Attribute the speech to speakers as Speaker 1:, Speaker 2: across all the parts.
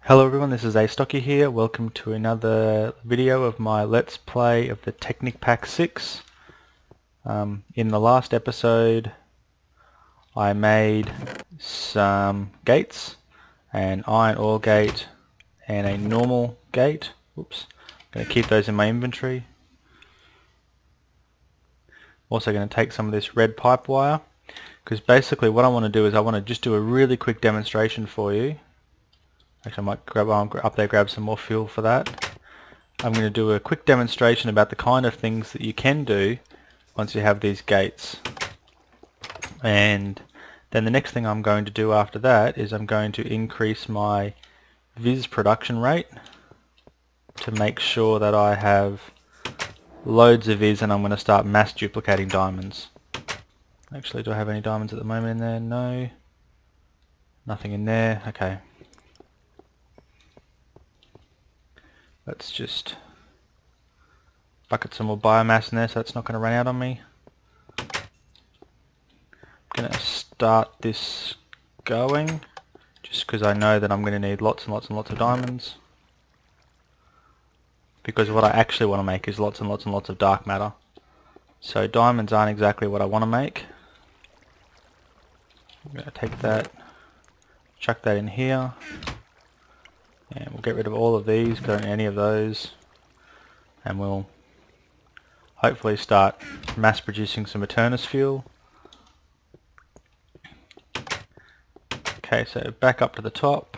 Speaker 1: Hello everyone, this is Astocky here. Welcome to another video of my Let's Play of the Technic Pack 6. In the last episode I made some gates, an iron ore gate and a normal gate. Oops, I'm going to keep those in my inventory. Also going to take some of this red pipe wire, because basically what I want to do is I want to just do a really quick demonstration for you. Actually, I might up there grab some more fuel for that. I'm going to do a quick demonstration about the kind of things that you can do once you have these gates. And then the next thing I'm going to do after that is I'm going to increase my Viz production rate to make sure that I have loads of Viz, and I'm going to start mass duplicating diamonds. Actually, do I have any diamonds at the moment in there? No. Nothing in there. Okay. Let's just bucket some more biomass in there so it's not going to run out on me. I'm going to start this going just because I know that I'm going to need lots and lots and lots of diamonds, because what I actually want to make is lots and lots and lots of dark matter. So diamonds aren't exactly what I want to make. I'm going to take that, chuck that in here. And we'll get rid of all of these, don't need any of those, and we'll hopefully start mass producing some Eternus fuel. Okay, so back up to the top.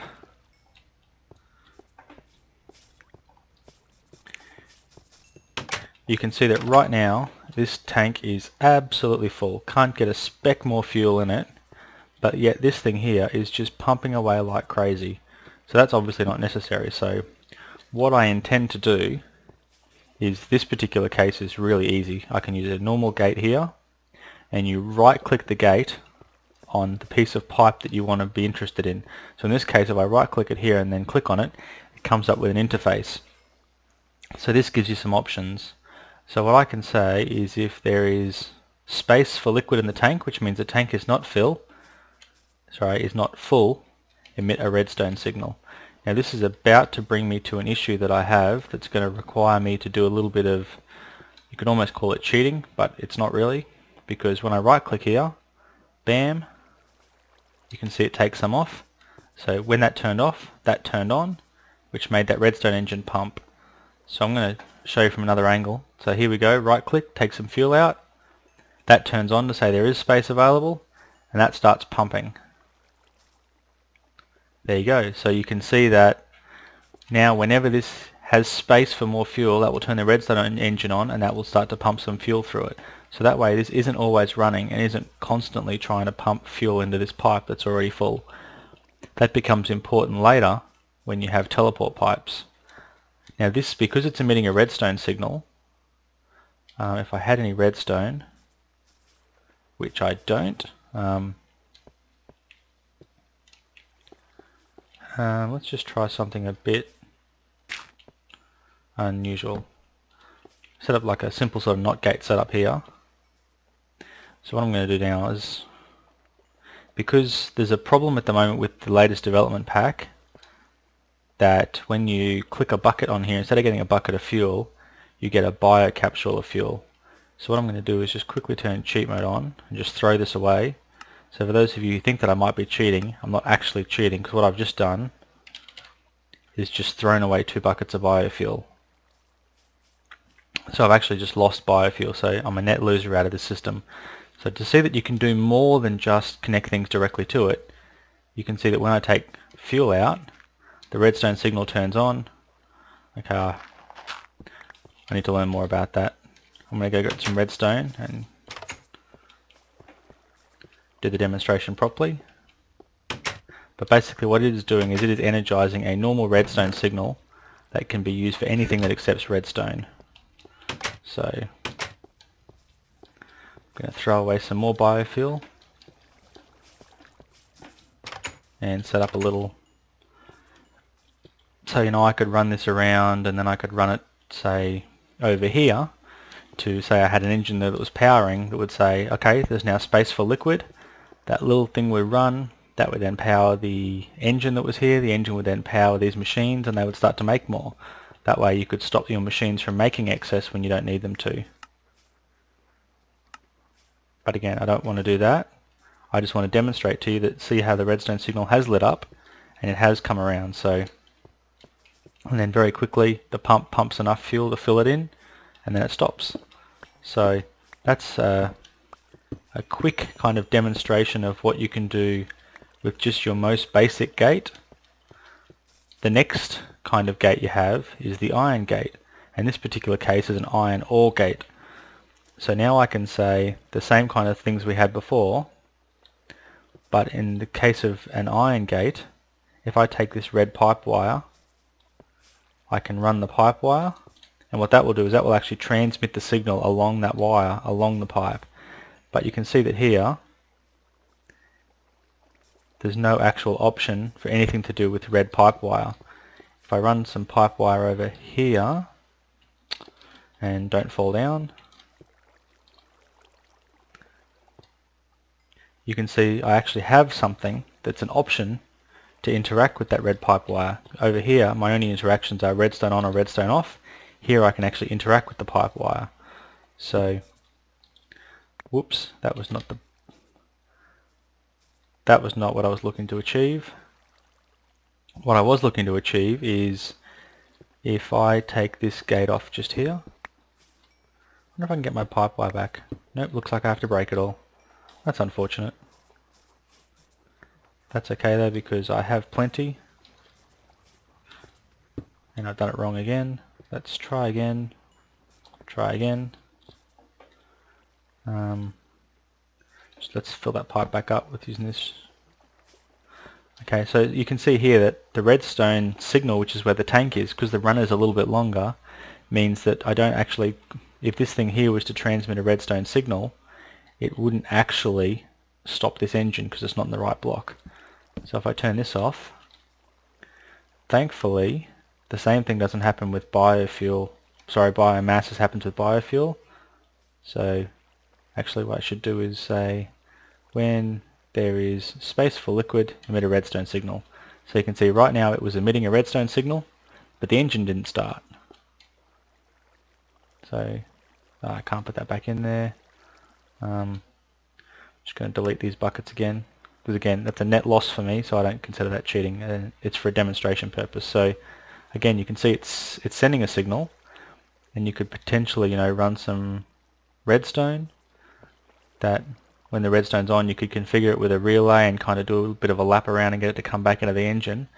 Speaker 1: You can see that right now this tank is absolutely full, can't get a speck more fuel in it, but yet this thing here is just pumping away like crazy. So that's obviously not necessary. So what I intend to do is, this particular case is really easy. I can use a normal gate here, and you right click the gate on the piece of pipe that you want to be interested in. So in this case, if I right click it here and then click on it, it comes up with an interface. So this gives you some options. So what I can say is, if there is space for liquid in the tank, which means the tank is not full, emit a redstone signal. Now this is about to bring me to an issue that I have that's going to require me to do a little bit of, you could almost call it cheating, but it's not really, because when I right click here, bam, you can see it takes some off. So when that turned off, that turned on, which made that redstone engine pump. So I'm going to show you from another angle. So here we go, right click, take some fuel out, that turns on to say there is space available, and that starts pumping. There you go. So you can see that now whenever this has space for more fuel, that will turn the redstone engine on, and that will start to pump some fuel through it. So that way this isn't always running and isn't constantly trying to pump fuel into this pipe that's already full. That becomes important later when you have teleport pipes. Now this, because it's emitting a redstone signal, if I had any redstone, which I don't, let's just try something a bit unusual. Set up like a simple sort of NOT gate setup here. So what I'm going to do now is, because there's a problem at the moment with the latest development pack, that when you click a bucket on here, instead of getting a bucket of fuel, you get a bio capsule of fuel. So what I'm going to do is just quickly turn cheat mode on and just throw this away. So for those of you who think that I might be cheating, I'm not actually cheating, because what I've just done is just thrown away 2 buckets of biofuel. So I've actually just lost biofuel, so I'm a net loser out of this system. So to see that you can do more than just connect things directly to it, you can see that when I take fuel out, the redstone signal turns on. Okay, I need to learn more about that. I'm going to go get some redstone and do the demonstration properly. But basically what it is doing is it is energizing a normal redstone signal that can be used for anything that accepts redstone. So I'm going to throw away some more biofuel and set up a little, so I could run this around, and then I could run it, say, over here to say I had an engine that was powering that would say, okay, there's now space for liquid. That little thing would run, That would then power the engine that was here. The engine would then power these machines and they would start to make more. That way you could stop your machines from making excess when you don't need them to. But again, I don't want to do that. I just want to demonstrate to you that, see how the redstone signal has lit up and it has come around. So, and then very quickly the pump pumps enough fuel to fill it in and then it stops. So that's a quick kind of demonstration of what you can do with just your most basic gate. The next kind of gate you have is the iron gate, and this particular case is an iron ore gate. So now I can say the same kind of things we had before, but in the case of an iron gate, if I take this red pipe wire, I can run the pipe wire, and what that will do is that will actually transmit the signal along that wire, along the pipe. But you can see that here there's no actual option for anything to do with red pipe wire. If I run some pipe wire over here, and don't fall down, you can see I actually have something that's an option to interact with that red pipe wire. Over here my only interactions are redstone on or redstone off. Here I can actually interact with the pipe wire. So, whoops, that was not what I was looking to achieve. What I was looking to achieve is if I take this gate off just here. I wonder if I can get my pipe wire back. Nope, looks like I have to break it all. That's unfortunate. That's okay though, because I have plenty. And I've done it wrong again. Let's try again. Try again. Let's fill that pipe back up with using this. Okay, so you can see here that the redstone signal, which is where the tank is, because the run is a little bit longer, means that I don't actually, if this thing here was to transmit a redstone signal, it wouldn't actually stop this engine because it's not in the right block. So if I turn this off, thankfully the same thing doesn't happen with biofuel, sorry, biomass as happens with biofuel. So actually what I should do is say when there is space for liquid, emit a redstone signal. So you can see right now it was emitting a redstone signal, but the engine didn't start. So I can't put that back in there. Just going to delete these buckets again, because again that's a net loss for me, so I don't consider that cheating, and it's for a demonstration purpose. So again you can see it's sending a signal, and you could potentially, you know, run some redstone that when the redstone's on you could configure it with a relay and kind of do a bit of a lap around and get it to come back into the engine.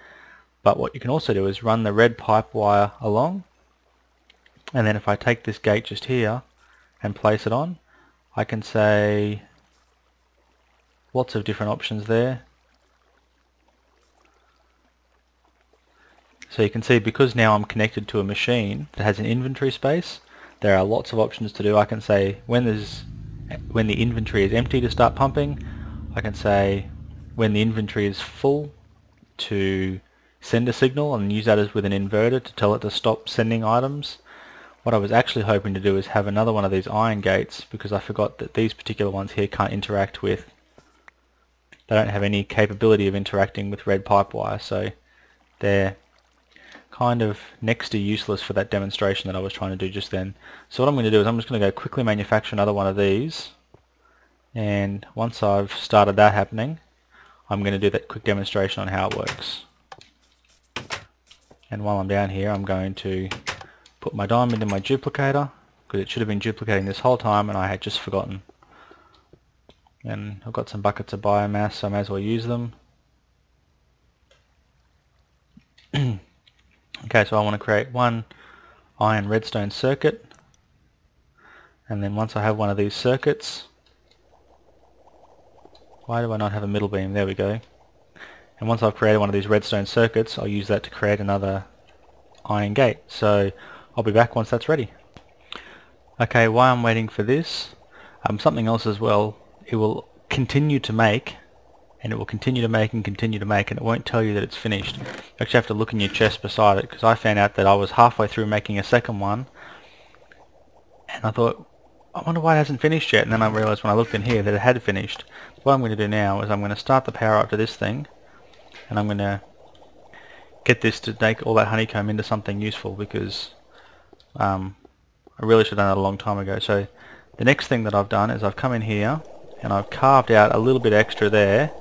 Speaker 1: But what you can also do is run the red pipe wire along, and then if I take this gate just here and place it on, I can say lots of different options there. So you can see because now I'm connected to a machine that has an inventory space, there are lots of options to do. I can say when the inventory is empty to start pumping. I can say when the inventory is full to send a signal and use that as with an inverter to tell it to stop sending items. What I was actually hoping to do is have another one of these iron gates, because I forgot that these particular ones here can't interact with, they don't have any capability of interacting with red pipe wire, so they're kind of next to useless for that demonstration that I was trying to do just then. So what I'm going to do is I'm just going to go quickly manufacture another one of these, and once I've started that happening I'm going to do that quick demonstration on how it works. And while I'm down here I'm going to put my diamond in my duplicator, because it should have been duplicating this whole time and I had just forgotten. And I've got some buckets of biomass, so I may as well use them. Okay, so I want to create one iron redstone circuit, and then once I have one of these circuits, why do I not have a middle beam? There we go. And once I've created one of these redstone circuits, I'll use that to create another iron gate. So I'll be back once that's ready. Okay, while I'm waiting for this, something else as well, it will continue to make, and it will continue to make and continue to make, and it won't tell you that it's finished. You actually have to look in your chest beside it, because I found out that I was halfway through making a second one and I thought, I wonder why it hasn't finished yet, and then I realised when I looked in here that it had finished. What I'm going to do now is I'm going to start the power up to this thing, and I'm going to get this to make all that honeycomb into something useful, because I really should have done that a long time ago. So the next thing that I've done is I've come in here and I've carved out a little bit extra there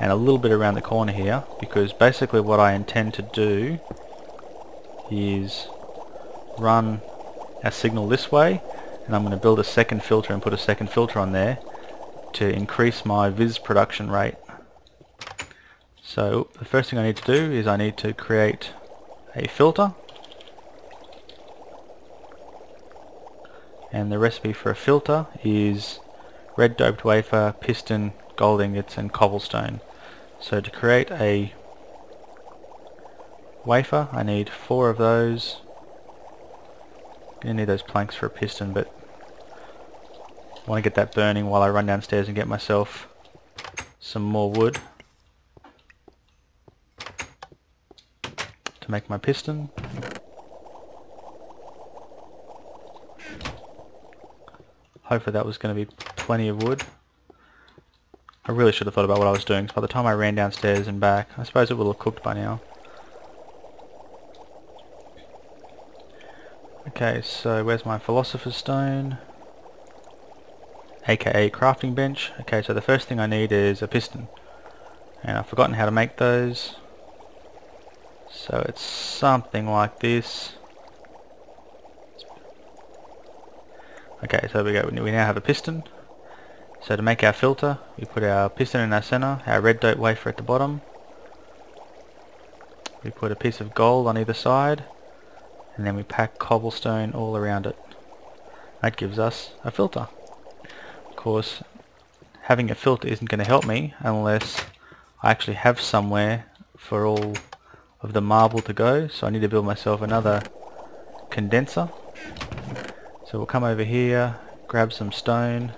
Speaker 1: and a little bit around the corner here, because basically what I intend to do is run our signal this way, and I'm going to build a second filter and put a second filter on there to increase my viz production rate. So the first thing I need to do is I need to create a filter, and the recipe for a filter is red doped wafer, piston, gold ingots and cobblestone. So to create a wafer I need 4 of those. I'm going to need those planks for a piston, but I want to get that burning while I run downstairs and get myself some more wood to make my piston. Hopefully that was going to be plenty of wood. I really should have thought about what I was doing, 'cause by the time I ran downstairs and back, I suppose it will have cooked by now. Okay, so where's my philosopher's stone? AKA crafting bench. Okay, so the first thing I need is a piston, and I've forgotten how to make those. So it's something like this. Okay, so we now have a piston. So to make our filter, we put our piston in our center, our red dope wafer at the bottom. We put a piece of gold on either side, and then we pack cobblestone all around it. That gives us a filter. Of course, having a filter isn't going to help me unless I actually have somewhere for all of the marble to go, so I need to build myself another condenser. So we'll come over here, grab some stone.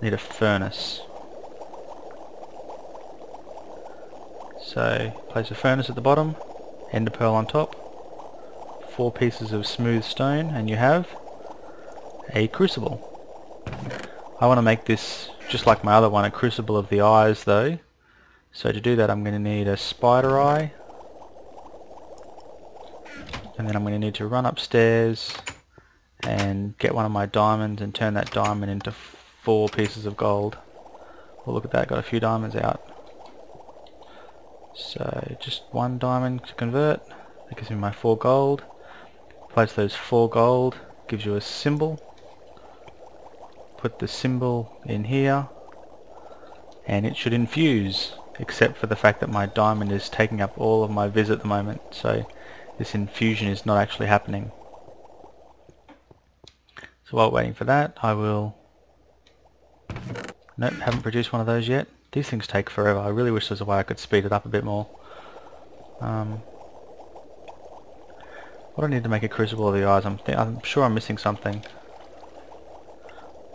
Speaker 1: Need a furnace. So place a furnace at the bottom, ender pearl on top, 4 pieces of smooth stone, and you have a crucible. I want to make this just like my other one, a crucible of the eyes though. So to do that I'm going to need a spider eye, and then I'm going to need to run upstairs and get one of my diamonds and turn that diamond into 4 pieces of gold. Well, look at that, got a few diamonds out. So just 1 diamond to convert, that gives me my 4 gold. Place those 4 gold, gives you a symbol. Put the symbol in here and it should infuse, except for the fact that my diamond is taking up all of my viz at the moment, so this infusion is not actually happening. So while waiting for that, I will... Nope, haven't produced one of those yet. These things take forever. I really wish there was a way I could speed it up a bit more. What do I need to make a crucible of the eyes? I'm sure I'm missing something.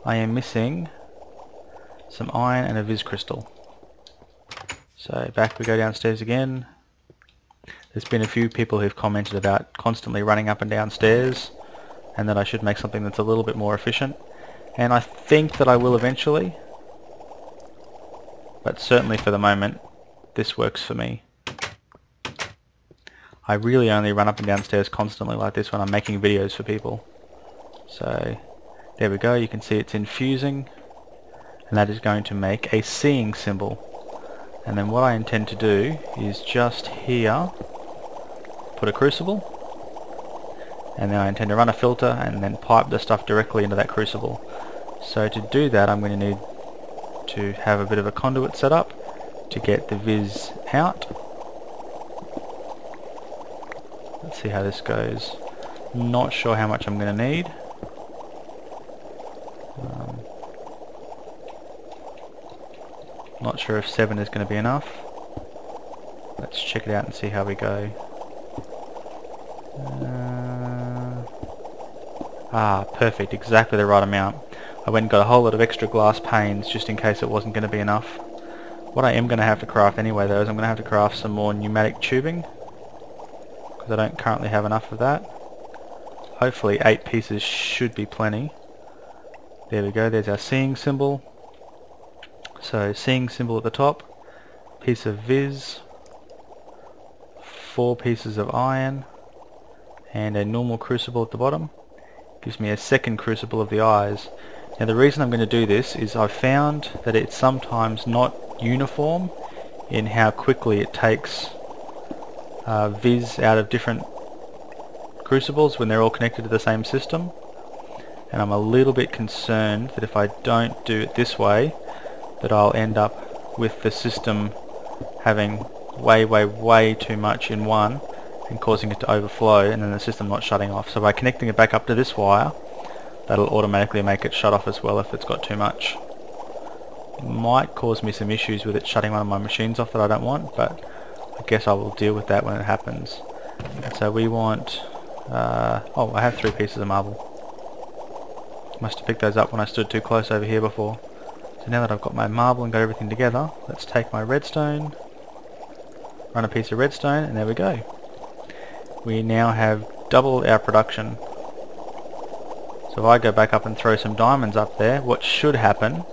Speaker 1: I am missing some iron and a viz crystal. So back we go downstairs again. There's been a few people who've commented about constantly running up and down stairs, and that I should make something that's a little bit more efficient. And I think that I will eventually, but certainly for the moment this works for me. I really only run up and down stairs constantly like this when I'm making videos for people. So there we go, you can see it's infusing, and that is going to make a seeing symbol. And then what I intend to do is just here put a crucible, and then I intend to run a filter and then pipe the stuff directly into that crucible. So to do that I'm going to need to have a bit of a conduit set up to get the viz out. Let's see how this goes. Not sure how much I'm going to need. Not sure if 7 is going to be enough. Let's check it out and see how we go. Perfect, exactly the right amount. I went and got a whole lot of extra glass panes just in case it wasn't going to be enough. What I am going to have to craft anyway though is I'm going to have to craft some more pneumatic tubing, because I don't currently have enough of that. Hopefully 8 pieces should be plenty. There we go, there's our seeing symbol. So seeing symbol at the top, piece of vis, 4 pieces of iron, and a normal crucible at the bottom. Gives me a second crucible of the eyes. Now the reason I'm going to do this is I've found that it's sometimes not uniform in how quickly it takes vis out of different crucibles when they're all connected to the same system, and I'm a little bit concerned that if I don't do it this way that I'll end up with the system having way too much in one and causing it to overflow, and then the system not shutting off. So by connecting it back up to this wire, that'll automatically make it shut off as well if it's got too much. It might cause me some issues with it shutting one of my machines off that I don't want, but I guess I will deal with that when it happens. So we want oh, I have 3 pieces of marble. Must have picked those up when I stood too close over here before. So now that I've got my marble and got everything together, let's take my redstone, run a piece of redstone, and there we go. We now have double our production. So if I go back up and throw some diamonds up there, what should happen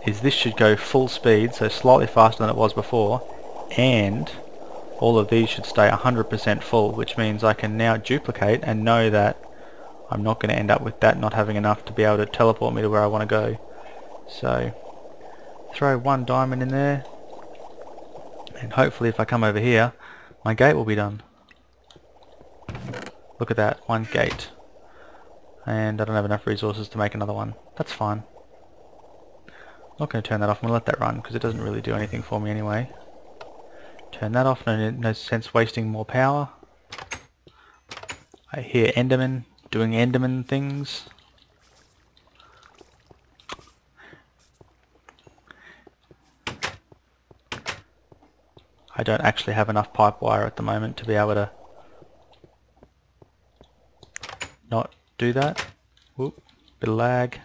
Speaker 1: is this should go full speed, so slightly faster than it was before, and all of these should stay 100% full, which means I can now duplicate and know that I'm not going to end up with that not having enough to be able to teleport me to where I want to go. So throw 1 diamond in there, and hopefully if I come over here my gate will be done. Look at that, 1 gate. And I don't have enough resources to make another one. That's fine. I'm not going to turn that off, I'm going to let that run because it doesn't really do anything for me anyway. Turn that off, no sense wasting more power. I hear Enderman doing Enderman things. I don't actually have enough pipe wire at the moment to be able to not do that. Whoop, bit of lag.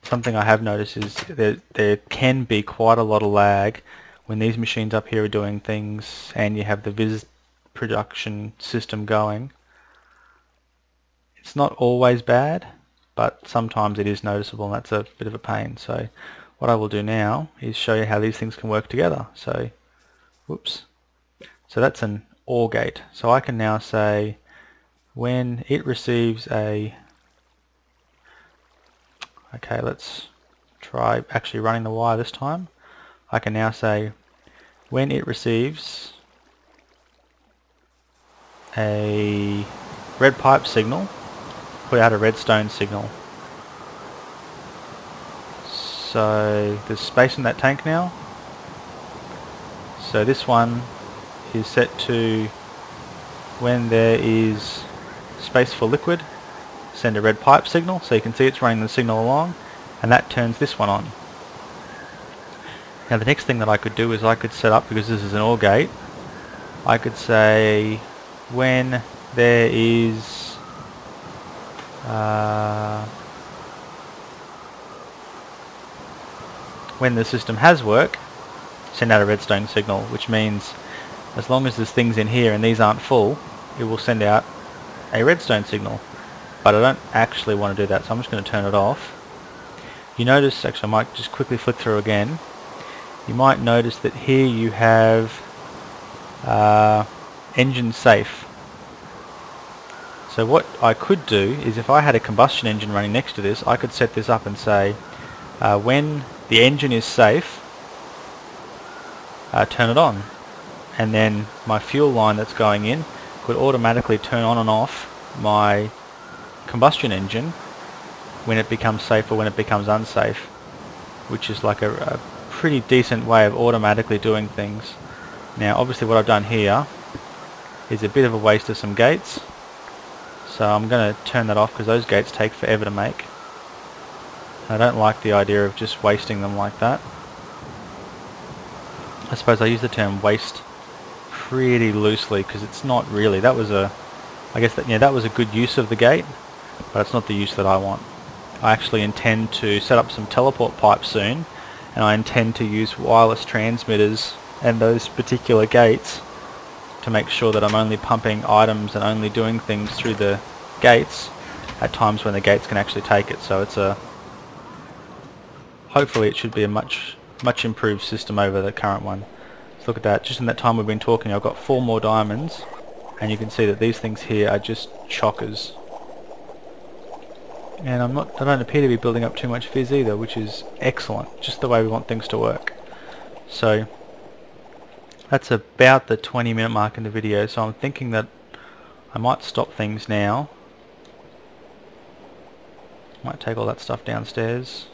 Speaker 1: Something I have noticed is there can be quite a lot of lag when these machines up here are doing things and you have the vis production system going. It's not always bad, but sometimes it is noticeable, and that's a bit of a pain. So what I will do now is show you how these things can work together. So whoops, so that's an OR gate. So I can now say when it receives a, okay, let's try actually running the wire this time. I can now say when it receives a red pipe signal, put out a redstone signal. So there's space in that tank now. So this one is set to when there is space for liquid, send a red pipe signal, so you can see it's running the signal along, and that turns this one on. Now the next thing that I could do is I could set up, because this is an OR gate, I could say when there is when the system has work, send out a redstone signal, which means as long as there's things in here and these aren't full, it will send out a redstone signal. But I don't actually want to do that, so I'm just going to turn it off. You notice, actually I might just quickly flick through again, you might notice that here you have engine safe. So what I could do is if I had a combustion engine running next to this, I could set this up and say when the engine is safe, turn it on, and then my fuel line that's going in could automatically turn on and off my combustion engine when it becomes safe or when it becomes unsafe, which is like a pretty decent way of automatically doing things. Now obviously what I've done here is a bit of a waste of some gates, so I'm going to turn that off because those gates take forever to make. I don't like the idea of just wasting them like that. I suppose I use the term waste pretty loosely because it's not really. That was a, I guess that, yeah, that was a good use of the gate, but it's not the use that I want. I actually intend to set up some teleport pipes soon, and I intend to use wireless transmitters and those particular gates to make sure that I'm only pumping items and only doing things through the gates at times when the gates can actually take it. So it's a, hopefully it should be a much improved system over the current one. So look at that, just in that time we've been talking I've got 4 more diamonds, and you can see that these things here are just chockers. And I don't appear to be building up too much fizz either, which is excellent, just the way we want things to work. So that's about the 20-minute mark in the video, so I'm thinking that I might stop things now. Might take all that stuff downstairs.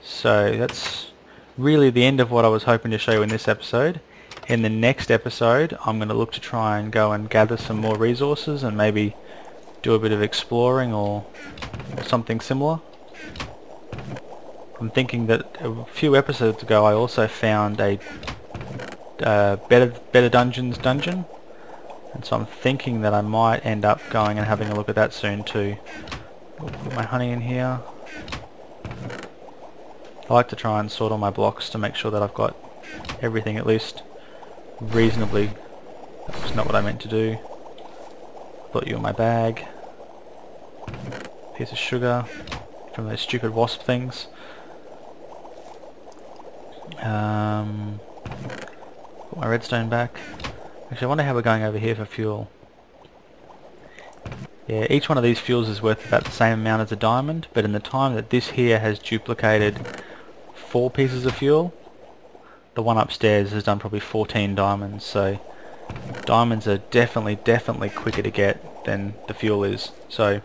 Speaker 1: So that's really the end of what I was hoping to show you in this episode. In the next episode I'm going to look to try and go and gather some more resources and maybe do a bit of exploring or something similar. I'm thinking that a few episodes ago I also found a better dungeons dungeon, and so I'm thinking that I might end up going and having a look at that soon too. I'll put my honey in here. I like to try and sort all my blocks to make sure that I've got everything at least reasonably. That's not what I meant to do. Put you in my bag. Piece of sugar from those stupid wasp things. Put my redstone back. Actually, I wonder how we're going over here for fuel. Yeah, each one of these fuels is worth about the same amount as a diamond, but in the time that this here has duplicated 4 pieces of fuel, the one upstairs has done probably 14 diamonds, so diamonds are definitely quicker to get than the fuel is. So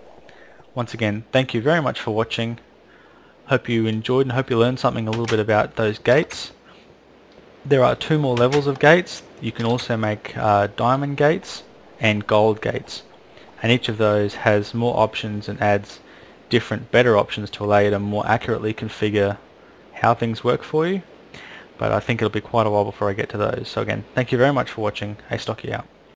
Speaker 1: once again, thank you very much for watching. Hope you enjoyed and hope you learned something a little bit about those gates. There are 2 more levels of gates. You can also make diamond gates and gold gates, and each of those has more options and adds different better options to allow you to more accurately configure how things work for you, but I think it'll be quite a while before I get to those. So again, thank you very much for watching. Astocky out.